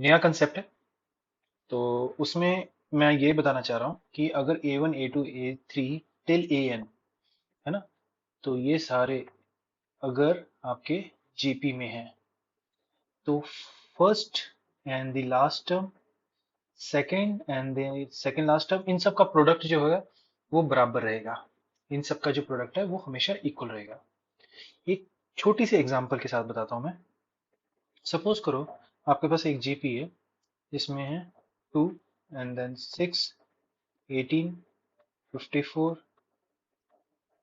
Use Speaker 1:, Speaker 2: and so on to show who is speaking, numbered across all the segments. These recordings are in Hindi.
Speaker 1: नया कंसेप्ट है। तो उसमें मैं ये बताना चाह रहा हूँ कि अगर A1 A2 A3 till AN है ना, तो ये सारे अगर आपके जीपी में हैं तो first and the last term, second and the second last term, इन सब का प्रोडक्ट जो होगा वो बराबर रहेगा। इन सब का जो प्रोडक्ट है वो हमेशा इक्वल रहेगा। एक छोटी सी एग्जांपल के साथ बताता हूँ मैं। सपोज करो आपके पास एक जीपी है, इसमें है 2 एंड देन 6, 18, 54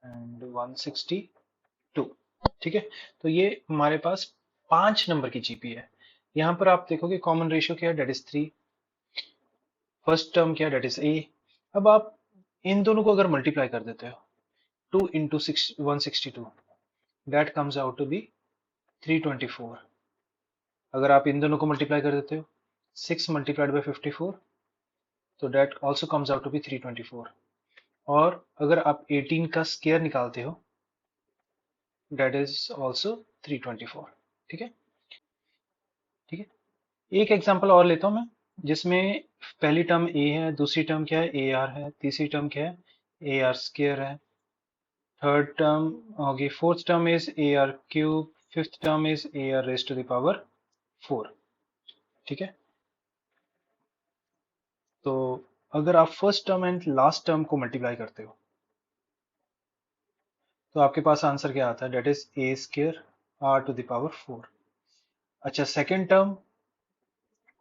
Speaker 1: एंड 162। ठीक है, तो ये हमारे पास 5 नंबर की जीपी है। यहाँ पर आप देखोगे कॉमन रेशियो क्या है, डेट इज 3। फर्स्ट टर्म क्या है, डेट इज ए। अब आप इन दोनों को अगर मल्टीप्लाई कर देते हो, 2 into 162, that comes out to be 324। अगर आप इन दोनों को मल्टीप्लाई कर देते हो, 6 मल्टीप्लाइड बाई 54, तो that also comes out to be 324। और अगर आप 18 का स्केयर निकालते हो, दैट इज ऑल्सो 324। ठीक है, ठीक है। एक एग्जांपल और लेता हूं मैं, जिसमें पहली टर्म ए है, दूसरी टर्म क्या है, ए आर है, तीसरी टर्म क्या है, ए आर स्केयर है, थर्ड टर्म होगी, fourth term is a r cube, fifth term is a r raise to the power 4। ठीक है, तो अगर आप first term and last term को मल्टीप्लाई करते हो, तो आपके पास आंसर क्या आता है, that is a square r to the power 4। अच्छा, सेकेंड टर्म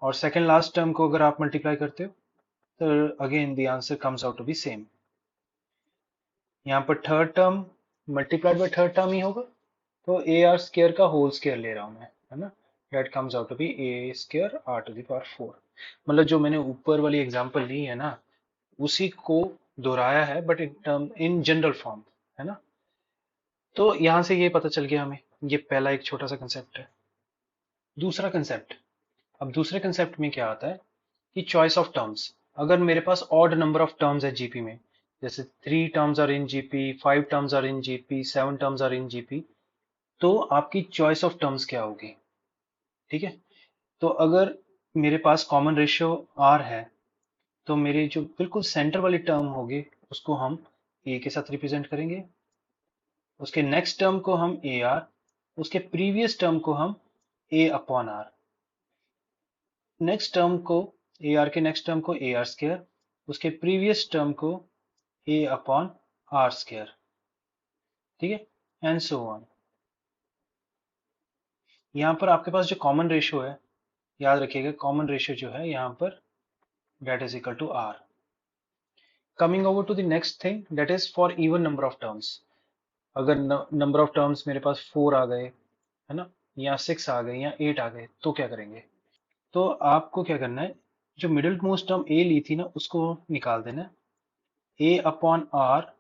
Speaker 1: और सेकेंड लास्ट टर्म को अगर आप मल्टीप्लाई करते हो, तो again the answer comes out to be same. यहाँ पर third term multiplied by third term ही होगा, तो ए आर स्केयर का होल स्केयर ले रहा हूं मैं, है ना। That comes out to be a square r to the power 4। मतलब जो मैंने ऊपर वाली एग्जांपल ली है ना, उसी को दोहराया है, but in term in general form, है ना। तो यहां से ये पता चल गया हमें, ये पहला एक छोटा सा कंसेप्ट है। दूसरा कंसेप्ट, अब दूसरे कंसेप्ट में क्या आता है कि चॉइस ऑफ टर्म्स। अगर मेरे पास ऑड नंबर ऑफ टर्म्स है जीपी में, जैसे 3 terms are in GP, 5 terms are in GP, 7 terms are in GP, तो आपकी चॉइस ऑफ टर्म्स क्या होगी। ठीक है, तो अगर मेरे पास कॉमन रेशियो आर है, तो मेरी जो बिल्कुल सेंटर वाली टर्म होगी उसको हम ए के साथ रिप्रेजेंट करेंगे, उसके नेक्स्ट टर्म को हम ए आर, उसके प्रीवियस टर्म को हम ए अपॉन आर, नेक्स्ट टर्म को ए आर के नेक्स्ट टर्म को ए आर स्केयर, उसके प्रीवियस टर्म को ए अपॉन आर स्केयर। ठीक है, एंड सो ऑन। यहाँ पर आपके पास जो कॉमन रेशियो है, याद रखिएगा कॉमन रेशियो जो है यहाँ पर, that is equal to r. Coming over to the next thing, that is for even number of terms. अगर नंबर ऑफ टर्म्स मेरे पास 4 आ गए, है ना, या 6 आ गए या 8 आ गए, तो क्या करेंगे। तो आपको क्या करना है, जो मिडिल मोस्ट टर्म ए ली थी ना, उसको निकाल देना है, ए अपॉन आर,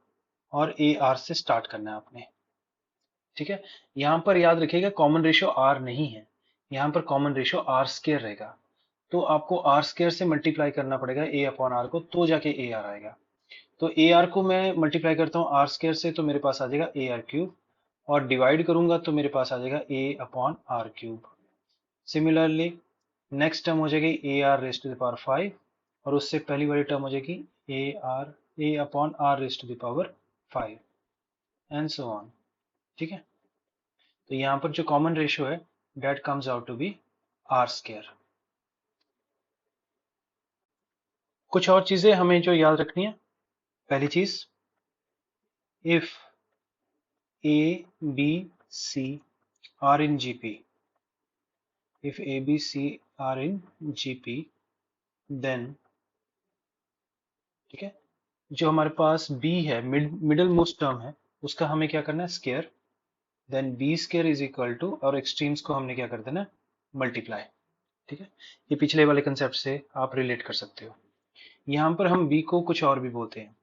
Speaker 1: और ए आर से स्टार्ट करना है आपने। ठीक है, यहाँ पर याद रखिएगा कॉमन रेशियो आर नहीं है, यहाँ पर कॉमन रेशियो आर स्केयर रहेगा। तो आपको आर स्केयर से मल्टीप्लाई करना पड़ेगा ए अपॉन आर को, तो जाके ए आर आएगा। तो ए आर को मैं मल्टीप्लाई करता हूँ आर स्केयर से, तो मेरे पास आ जाएगा ए आर क्यूब, और डिवाइड करूंगा तो मेरे पास आ जाएगा a upon r cube. Similarly next term हो जाएगी a r raise to the power 5, और उससे पहली वाली टर्म हो जाएगी a upon r raise to the power 5, and so on. ठीक है, तो यहाँ पर जो कॉमन रेशियो है, that comes out to be r square. कुछ और चीजें हमें जो याद रखनी है, पहली चीज, if a b c are in GP, if A, B, C are in GP, then, ठीक है, जो हमारे पास B है, मिडिल मोस्ट टर्म है, उसका हमें क्या करना है, square, then b square is equal to, और एक्सट्रीम्स को हमने क्या कर देना, मल्टीप्लाई। ठीक है, ये पिछले वाले कंसेप्ट से आप रिलेट कर सकते हो। यहाँ पर हम B को कुछ और भी बोलते हैं,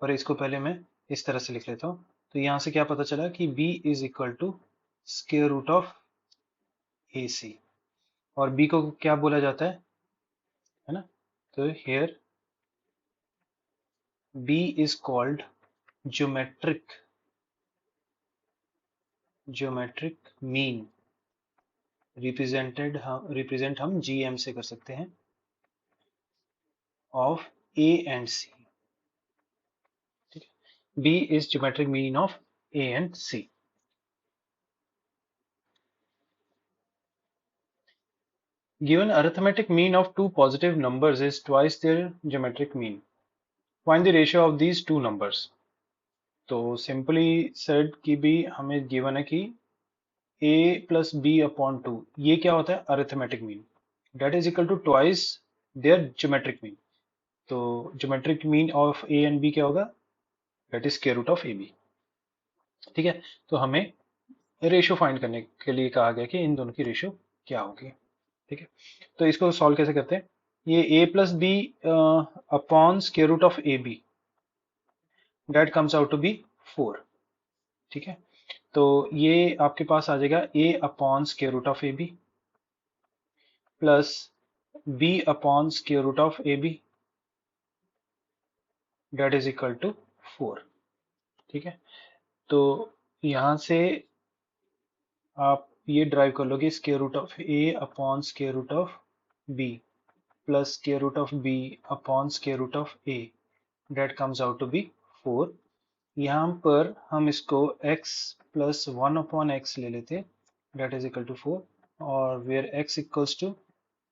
Speaker 1: पर इसको पहले मैं इस तरह से लिख लेता हूँ। तो यहाँ से क्या पता चला कि B is equal to square root of a c, और B को क्या बोला जाता है ना। तो here B is called geometric mean, represent हम GM से कर सकते हैं ऑफ A एंड C। ठीक है, B is geometric mean of A and C। Given arithmetic mean of two positive numbers is twice their geometric mean. Find the ratio of these two numbers. तो सिंपली सेड की भी हमें गिवन है कि a plus b upon two, ये क्या होता है arithmetic mean, that is equal to twice their geometric mean. तो geometric mean of a and b क्या होगा, that is square root of a b. ठीक है, तो हमें रेशियो फाइंड करने के लिए कहा गया कि इन दोनों की रेशियो क्या होगी। ठीक है, तो इसको सॉल्व कैसे करते हैं, ये a plus b upon square root of a b, that comes out to be 4। ठीक है, तो ये आपके पास आ जाएगा a upon square root of a b plus b upon square root of a b, that is equal to 4। ठीक है, तो यहां से आप ये ड्राइव कर लोगे square root of a upon square root of b plus square root of b upon square root of a, that comes out to be 4। यहाँ पर हम इसको x प्लस 1 अपॉन एक्स ले लेते, डेट इज इक्वल टू 4, और वेयर x इक्वल्स टू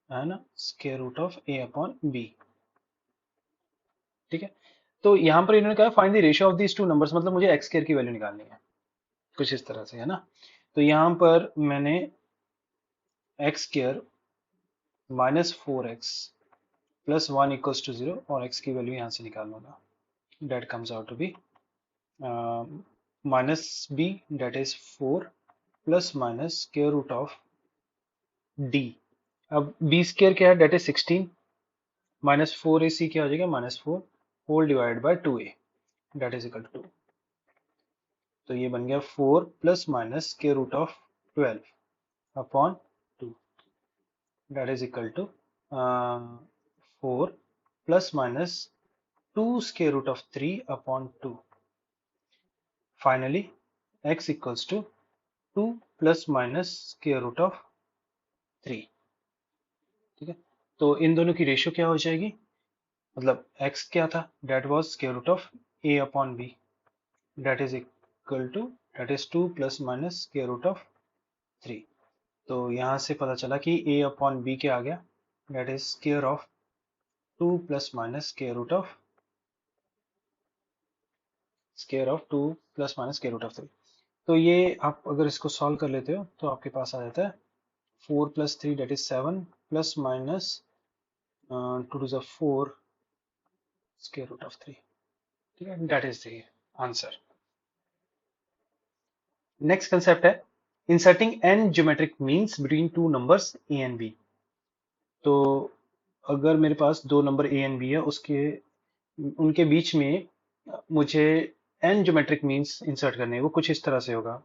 Speaker 1: है ना square root of a upon b। ठीक है, तो यहाँ पर इन्होंने कहा find the ratio of these two numbers, मतलब मुझे x स्क्वायर की वैल्यू निकालनी है कुछ इस तरह से, है ना। तो यहाँ पर मैंने x square minus 4x plus 1 equals to 0 और x की वैल्यू यहाँ से निकाल लूंगा, that comes out to be minus b, that is 4 plus minus square root of d। अब b स्क्वायर क्या है, डेट इज 16 माइनस 4ac क्या हो जाएगा, minus 4 whole divide by 2a, that is equal to 2। तो ये बन गया 4 plus minus square root of 12 upon 2, that is equal to 4 plus minus 2 square root of 3 upon 2। Finally x equals to 2 plus minus square root of 3। ठीक है, तो इन दोनों की रेशियो क्या हो जाएगी, मतलब x क्या था, that was square root of a upon b, that is equal to that is 2 plus minus square root of 3। तो यहाँ से पता चला कि a अपॉन b क्या आ गया, that is square of 2 plus minus square of 2 plus minus square root of 3। तो ये आप अगर इसको सॉल्व कर लेते हो तो आपके पास आ जाता है 4 plus 3 that is 7 plus minus 2 to the 4 square root of 3। ठीक है, that is the answer. Next concept है inserting n geometric means between two numbers a and b। तो अगर मेरे पास दो नंबर a एंड b है, उनके बीच में मुझे n ज्योमेट्रिक मीन्स इंसर्ट करने हैं, वो कुछ इस तरह से होगा,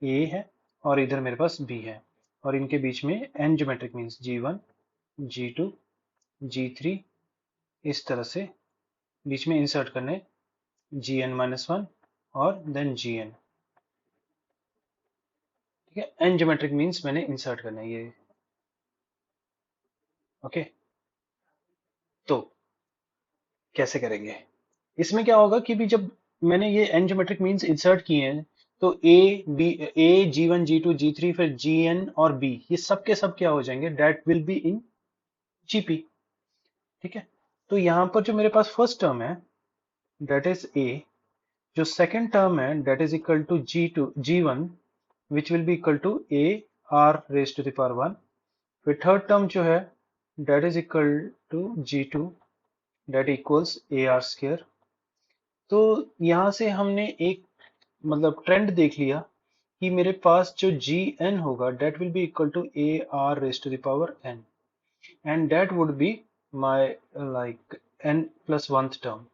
Speaker 1: a है और इधर मेरे पास b है, और इनके बीच में n geometric means g1 g2 g3 इस तरह से बीच में इंसर्ट करने, gn-1 और देन gn। ठीक है, n ज्योमेट्रिक मीन्स मैंने इंसर्ट करना है ये। ओके, तो कैसे करेंगे, इसमें क्या होगा कि भी जब मैंने ये n ज्योमेट्रिक मीन्स इंसर्ट किए हैं तो a g1 g2 g3 फिर gn और b, ये सब के सब क्या हो जाएंगे, that will be in gp। ठीक है, तो यहां पर जो मेरे पास फर्स्ट टर्म है डेट इज a, जो सेकंड टर्म है that is equal to g1 which will be equal to a r raise to the power 1, फिर थर्ड टर्म जो है that is equal to g2 that equals a r square. तो यहां से हमने एक मतलब ट्रेंड देख लिया कि मेरे पास जो जी एन होगा that will be equal to a r raise to the power n, and that would be my like n plus one term.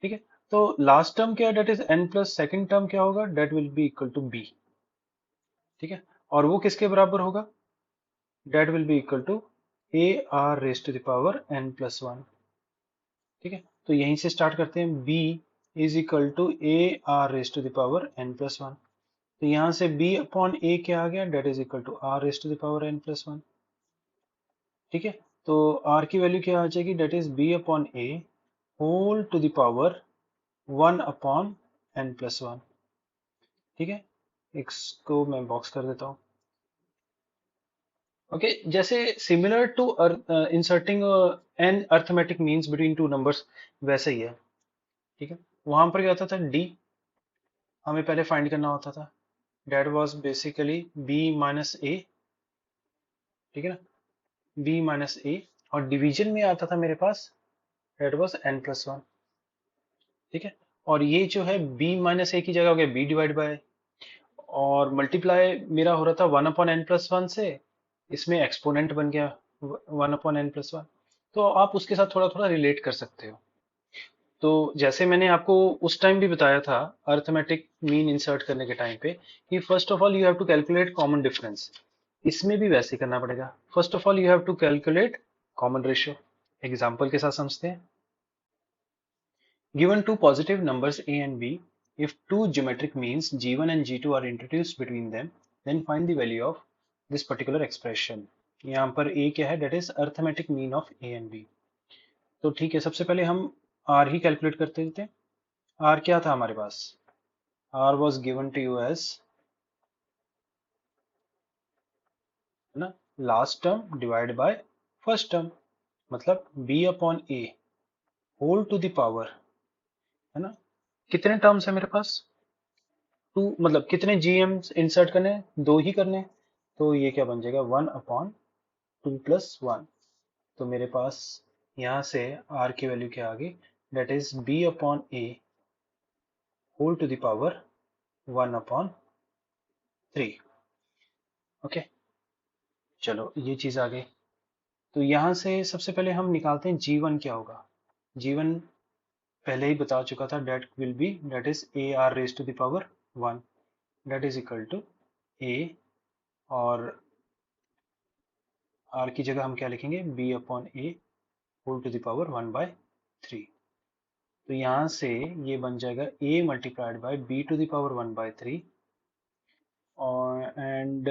Speaker 1: ठीक है, तो लास्ट टर्म क्या है, that is n plus second term क्या होगा, that will be equal to b. ठीक है, और वो किसके बराबर होगा, that will be equal to a r raise to the power n plus one. ठीक है, तो यहीं से स्टार्ट करते हैं, b is equal to a r raise to the power n plus one. तो यहाँ से b अपॉन a क्या आ गया, that is equal to r raise to the power n plus one. ठीक है, तो r की वैल्यू क्या आ जाएगी, that is b upon a whole to the power 1 upon n plus one. ठीक है, इसको मैं बॉक्स कर देता हूँ। ओके, जैसे similar to inserting an arithmetic means between two numbers, वैसे ही है। ठीक है, वहां पर क्या होता था, डी हमें पहले फाइंड करना होता था, that was basically b minus a. ठीक है ना, बी माइनस ए, और डिवीजन में आता था मेरे पास, that was n plus one. ठीक है, और ये जो है बी माइनस ए की जगह हो गया बी डिवाइड बाय, और मल्टीप्लाई मेरा हो रहा था one upon n plus one से, इसमें एक्सपोनेंट बन गया one upon n plus one. तो आप उसके साथ थोड़ा थोड़ा रिलेट कर सकते हो। तो जैसे मैंने आपको उस टाइम भी बताया था अर्थमेटिक मीन इंसर्ट करने के टाइम पे, कि first of all you have to calculate common difference. इसमें भी वैसे ही करना पड़ेगा। First of all you have to calculate common ratio. Example के साथ समझते हैं। Given two positive numbers a and b, if two geometric means g1 and g2 are introduced between them, then find the value of this particular expression. यहाँ पर a क्या है, that is arithmetic mean of a and b. तो ठीक है, सबसे पहले हम r ही कैलकुलेट करते देते हैं। r क्या था हमारे पास, r was given to you as, है ना, last term divide by first term, मतलब b upon a whole to the power, है ना, कितने टर्म्स है मेरे पास, टू, मतलब कितने जीएम इंसर्ट करने, दो ही करने, तो ये क्या बन जाएगा, one upon two plus one. तो मेरे पास यहाँ से आर की वैल्यू क्या आ गई, that is b upon a whole to the power one upon three. Okay, चलो ये चीज आ गई। तो यहाँ से सबसे पहले हम निकालते हैं जी वन क्या होगा। जी वन पहले ही बता चुका था, that will be, that is a r raise to the power one, that is equal to a, और आर की जगह हम क्या लिखेंगे, b upon a whole to the power one by three. तो यहाँ से ये बन जाएगा a multiplied by b to the power one by three, और एंड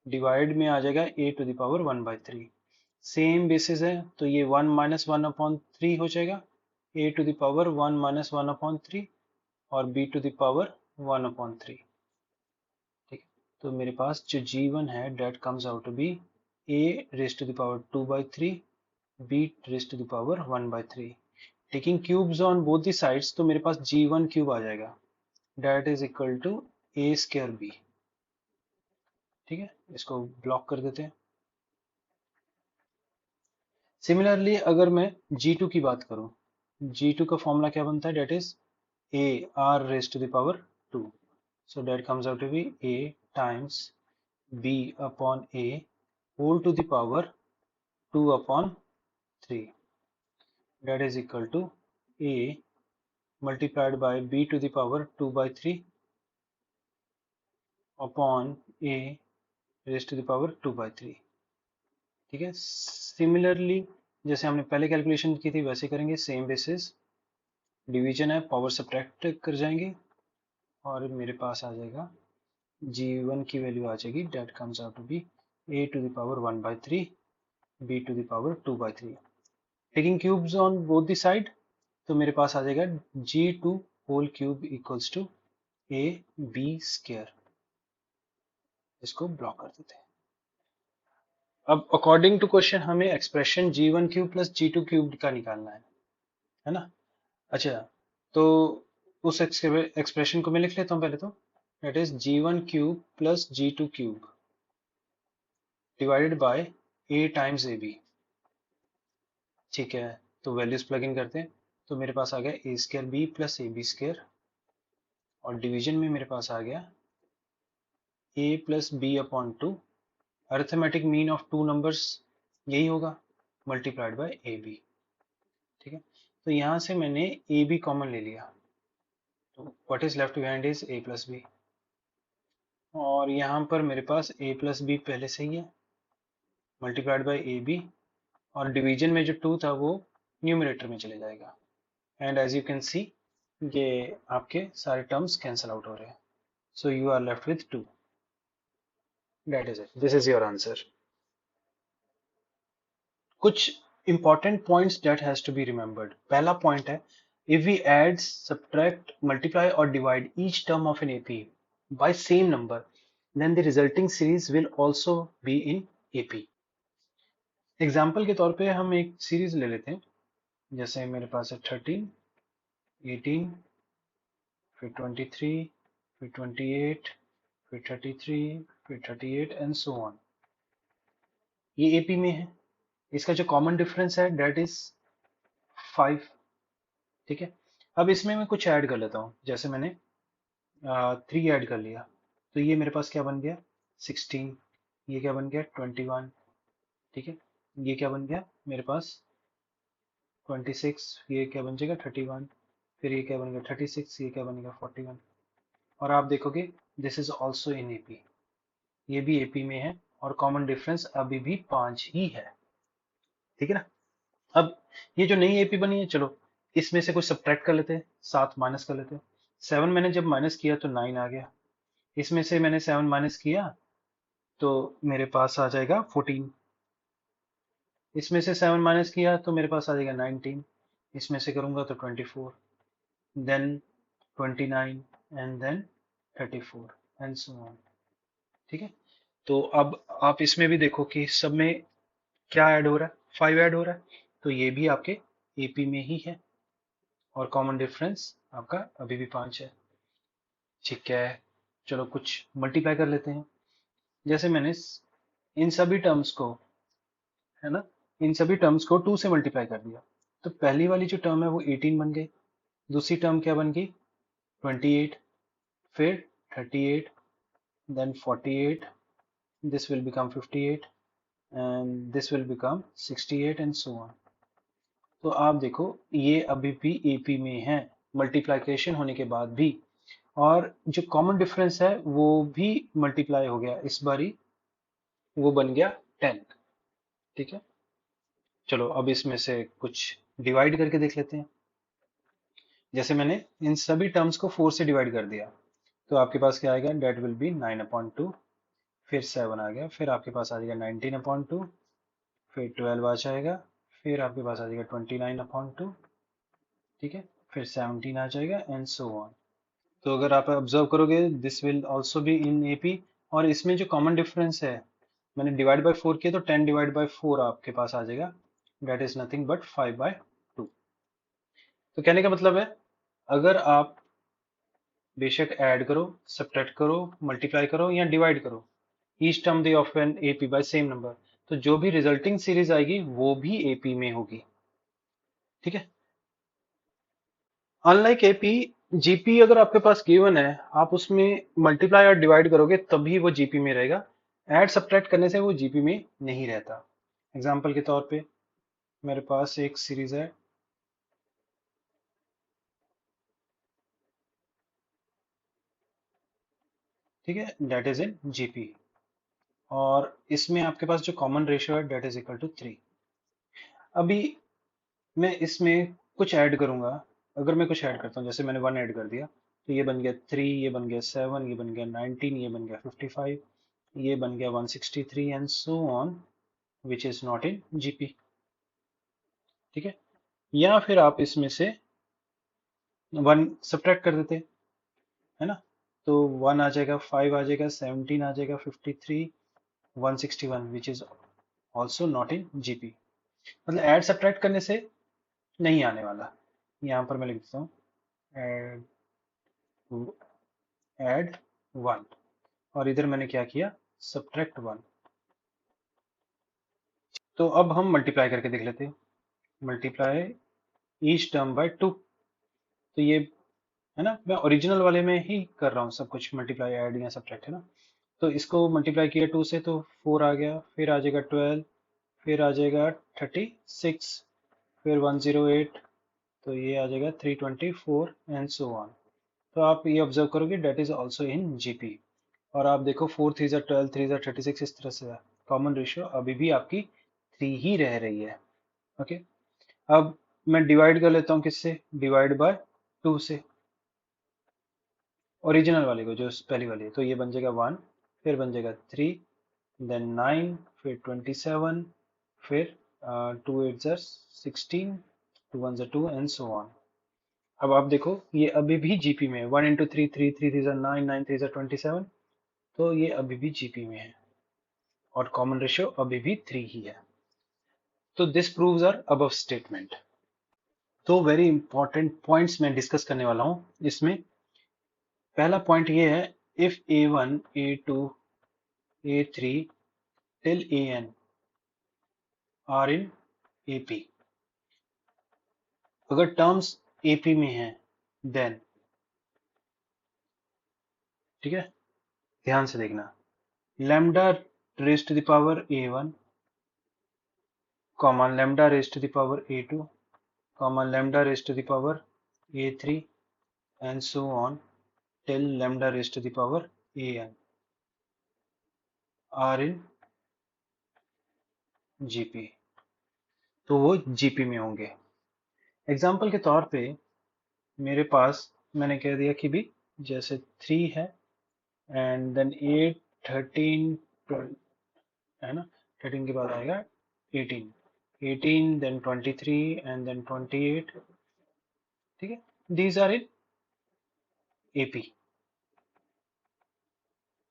Speaker 1: डिवाइड में आ जाएगा a to the power one by three. Same basis है, तो ये one minus one upon three हो जाएगा, a to the power one minus one upon three, और b to the power one upon three. ठीक है, तो मेरे पास जो g1 है, that comes out to be a raise to the power two by three, b raise to the power one by three. Taking cubes on both the sides, तो मेरे पास g1 क्यूब आ जाएगा, that is equal to a square b. ठीक है, इसको ब्लॉक कर देते हैं। सिमिलरली अगर मैं g2 की बात करूं, g2 का फॉर्मूला क्या बनता है, that is a r raise to the power two, so that comes out to be a times b upon a whole to the power two upon three, that is equal to a multiplied by b to the power 2 by 3 upon a raised to the power 2 by 3। ठीक है, सिमिलरली जैसे हमने पहले कैलकुलेशन की थी वैसे करेंगे, सेम बेसिस, डिवीजन है, पावर सब्ट्रैक्ट कर जाएंगे, और मेरे पास आ जाएगा g1 की वैल्यू आ जाएगी, that comes out to be a to the power one by three, b to the power two by three. Taking cubes on both the side, तो मेरे पास आ जाएगा g2 whole cube equals to a b square. इसको ब्लॉक कर देते हैं। अब अकॉर्डिंग टू क्वेश्चन हमें expression g1 cube plus g2 cube का निकालना है ना। अच्छा, तो उस एक्सप्रेशन को मैं लिख लेता हूँ पहले तो, that is g1 cube plus g2 cube divided by a times ab। ठीक है, तो वैल्यूज प्लग इन करते हैं, तो मेरे पास आ गया a square b plus a b square, और डिवीजन में मेरे पास आ गया a plus b upon two, arithmetic mean of two numbers यही होगा, मल्टीप्लाइड बाय ए बी। ठीक है, तो यहाँ से मैंने ए बी कॉमन ले लिया, तो what is left behind is a plus b, और यहाँ पर मेरे पास ए प्लस बी पहले से ही है, मल्टीप्लाइड बाय ए बी, और डिवीजन में जो टू था वो न्यूमरेटर में चले जाएगा, and as you can see ये आपके सारे टर्म्स कैंसिल आउट हो रहे हैं। So you are left with 2. That is it. This is your answer. कुछ important points that has to be remembered. पहला point है, if we add, subtract, multiply or divide each term of an AP by same number, then the resulting series will also be in AP. Example के तौर पे हम एक सीरीज ले लेते हैं, जैसे मेरे पास है 13, 18, फिर 23, फिर 28, फिर 33, फिर 38 एंड सो ऑन. ये एपी में है. इसका जो कॉमन डिफरेंस है डेट इज 5. ठीक है. अब इसमें मैं कुछ ऐड कर लेता हूँ, जैसे मैंने 3 ऐड कर लिया, तो ये मेरे पास क्या बन गया 16. ये क्या बन गया 21. ठीक है. ये क्या बन गया मेरे पास 26. ये क्या बन जाएगा 31. फिर ये क्या बन गया 36. ये क्या बनेगा 41. और आप देखोगे this is also in AP. ये भी एपी में है और कॉमन डिफरेंस अभी भी 5 ही है. ठीक है ना. अब ये जो नई एपी बनी है, चलो इसमें से कुछ सब्ट्रैक्ट कर लेते हैं, 7 माइनस कर लेते हैं. 7 मैंने जब माइनस किया तो 9 आ गया. इसमें से मैंने 7 माइनस किया तो मेरे पास आ जाएगा 14. इसमें से 7 माइनस किया तो मेरे पास आ जाएगा 19. इसमें से करूंगा तो 24, then 29 and then 34 and so on. ठीक है. तो अब आप इसमें भी देखो कि सब में क्या ऐड हो रहा है, 5 ऐड हो रहा है, तो ये भी आपके एपी में ही है और कॉमन डिफरेंस आपका अभी भी 5 है. ठीक है. चलो कुछ मल्टीप्लाई कर लेते हैं. जैसे मैंने इन सभी टर्म्स को, है ना, इन सभी टर्म्स को 2 से मल्टीप्लाई कर दिया, तो पहली वाली जो टर्म है वो 18 बन गई. दूसरी टर्म क्या बन गई 28, फिर 38, then 48, this will become 58 and this will become 68 and so on. तो आप देखो ये अभी भी एपी में है मल्टीप्लिकेशन होने के बाद भी, और जो कॉमन डिफरेंस है वो भी मल्टीप्लाई हो गया इस बारी, वो बन गया 10. ठीक है. चलो अब इसमें से कुछ डिवाइड करके देख लेते हैं. जैसे मैंने इन सभी टर्म्स को 4 से डिवाइड कर दिया, तो आपके पास क्या आएगा डेट विल बी 9/2. फिर 7 आ गया, फिर आपके पास आ जाएगा 19/2, फिर 12 आ जाएगा, फिर आपके पास आ जाएगा 29/2. ठीक है. फिर 17 आ जाएगा एंड सो ऑन. तो अगर आप ऑब्जर्व करोगे this will also be in AP. और इसमें जो कॉमन डिफरेंस है, मैंने डिवाइड बाय 4 किया तो 10 डिवाइड बाय 4 आपके पास आ जाएगा, डेट इज नथिंग बट 5/2. तो कहने का मतलब है, अगर आप बेशक ऐड करो, सब्ट्रैक्ट करो, मल्टीप्लाई करो या डिवाइड करो, each term the of an AP by same number, तो जो भी रिजल्टिंग सीरीज आएगी वो भी एपी में होगी. ठीक है. अनलाइक एपी, जीपी अगर आपके पास गिवन है, आप उसमें मल्टीप्लाई और डिवाइड करोगे तभी वो जीपी में रहेगा. ऐड सब्ट्रैक्ट करने से वो जीपी में नहीं रहता. एग्जाम्पल के तौर पे मेरे पास एक सीरीज है, ठीक है, डेट इज इन जीपी, और इसमें आपके पास जो कॉमन रेशियो है डेट इज इक्वल टू 3. अभी मैं इसमें कुछ ऐड करूंगा. अगर मैं कुछ ऐड करता हूँ, जैसे मैंने 1 ऐड कर दिया, तो ये बन गया 3, ये बन गया 7, ये बन गया 19, ये बन गया 55, ये बन गया 163 and so on, which is not in GP. ठीक है. या फिर आप इसमें से 1 सब्ट्रैक्ट कर देते, है ना, तो 1 आ जाएगा, 5 आ जाएगा, 17 आ जाएगा, 53, 161 which is also not in GP. मतलब ऐड सब्ट्रैक्ट करने से नहीं आने वाला. यहाँ पर मैं लिख देता हूँ ऐड ऐड 1, और इधर मैंने क्या किया सब्ट्रैक्ट 1. तो अब हम मल्टीप्लाई करके देख लेते हैं. Multiply each term by 2. तो ये, है ना, मैं ओरिजिनल वाले में ही कर रहा हूँ सब कुछ, मल्टीप्लाई ऐड या सब्ट्रैक्ट, है ना. तो इसको मल्टीप्लाई किया 2 से तो 4 आ गया, फिर आ जाएगा 12, फिर आ जाएगा 36, फिर 108, तो ये आ जाएगा 324 एंड सो ऑन. तो आप ये ऑब्जर्व करोगे that is also in GP. और आप देखो 4 3 12, 3 36, इस तरह से कॉमन रेशियो अभी भी आपकी 3 ही रह रही है. ओके. अब मैं डिवाइड कर लेता हूँ किससे, डिवाइड बाय 2 से. ओरिजिनल वाले को, जो पहली वाली है, तो ये बन जाएगा 1, फिर बन जाएगा 3, देन 9, फिर 27, फिर 2 8 ज़र 16, 2 1 ज़र 2 एंड सो ऑन। अब आप देखो ये अभी भी जीपी में है, 1 इंटू 3 3 3 3 ज़र 9, 9 3 ज़र 27, तो ये अभी भी जीपी में है और कॉमन रेशियो अभी भी 3 ही है। तो this proves our above statement. तो वेरी इंपॉर्टेंट पॉइंट्स मैं डिस्कस करने वाला हूं इसमें। पहला पॉइंट ये है, if A1 A2 A3 till AN are in AP, अगर टर्म्स AP में हैं देन, ठीक है, ध्यान से देखना, lambda raise to the power A1 comma lambda raise to the power A2 comma lambda raise to the power A3 and so on till lambda raised to the power an are in GP, तो वो GP में होंगे। एग्जाम्पल के तौर पे मेरे पास मैंने कह दिया कि भी जैसे 3 है एंड देन 8 13 है ना, 13 के बाद आएगा 18, 18 देन 23 एंड देन 28, ठीक है, दीज आर इन AP।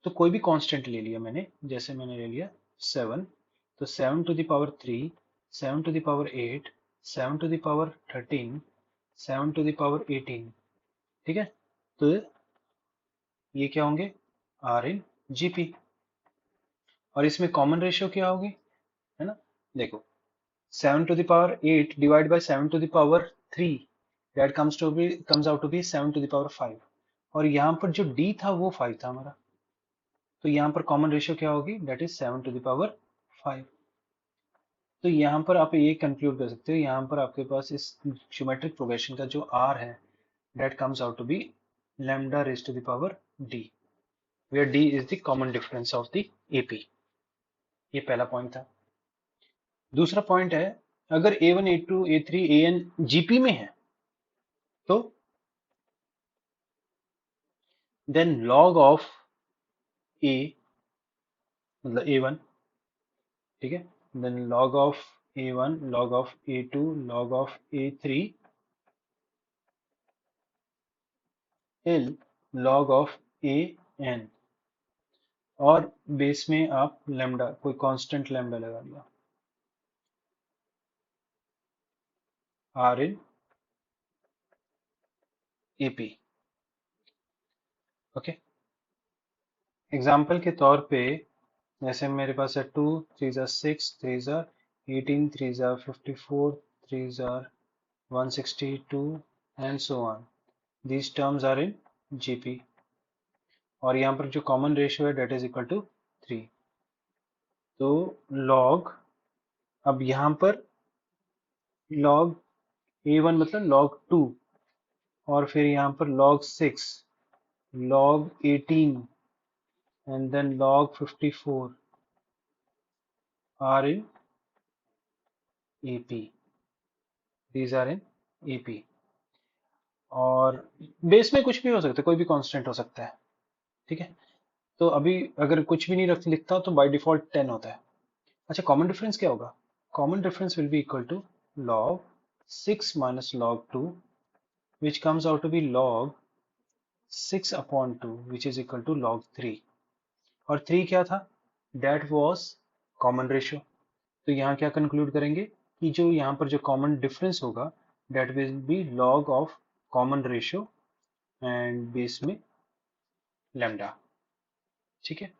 Speaker 1: तो कोई भी कांस्टेंट ले लिया मैंने, जैसे मैंने ले लिया 7, तो 7 to the power 3, 7 to the power 8, 7 to the power 13, 7 to the power 18, ठीक है, तो ये क्या होंगे, आर इन जीपी। और इसमें कॉमन रेशियो क्या होगी, है ना, देखो 7 to the power 8 divide by 7 to the power 3, that comes out to be 7 to the power 5, और यहाँ पर जो d था वो 5 था हमारा, तो यहाँ पर कॉमन रेशियो क्या होगी, that is 7 to the power 5। तो यहाँ पर आप ये कंक्लूड कर सकते हो, यहाँ पर आपके पास इस ज्योमेट्रिक प्रोग्रेशन का जो r है that comes out to be lambda raised to the power d, where d is the common difference of the AP। ये पहला पॉइंट था। दूसरा पॉइंट है, अगर A1 A2 A3 AN GP में है तो then log of A मतलब A1, ठीक है, then log of A1 log of A2 log of A3 L log of AN, और बेस में आप लैम्डा कोई कांस्टेंट लैम्डा लगा दिया, are in AP। Okay, example के तौर पे जैसे मेरे पास है 2 3 ज़ा 6 3 ज़ा 18 3 ज़ा 54 3 ज़ा 162 and so on, these terms are in GP, और यहाँ पर जो कॉमन रेशियो है डेट इज इक्वल टू 3। तो लॉग, अब यहाँ पर लॉग A1 मतलब लॉग 2, और फिर यहाँ पर log 6, log 18 and then log 54 are in AP, these are in AP। और बेस में कुछ भी हो सकता है, कोई भी कांस्टेंट हो सकता है, ठीक है। तो अभी अगर कुछ भी नहीं लिखता तो बाय डिफॉल्ट 10 होता है। अच्छा, कॉमन डिफरेंस क्या होगा, common difference will be equal to log 6 minus log 2 which comes out to be log 6 upon 2 which is equal to log 3, और 3 क्या था, that was कॉमन रेशियो। तो यहाँ क्या कंक्लूड करेंगे कि जो यहाँ पर जो कॉमन डिफरेंस होगा that will be log of common ratio and base में लैम्डा, ठीक है।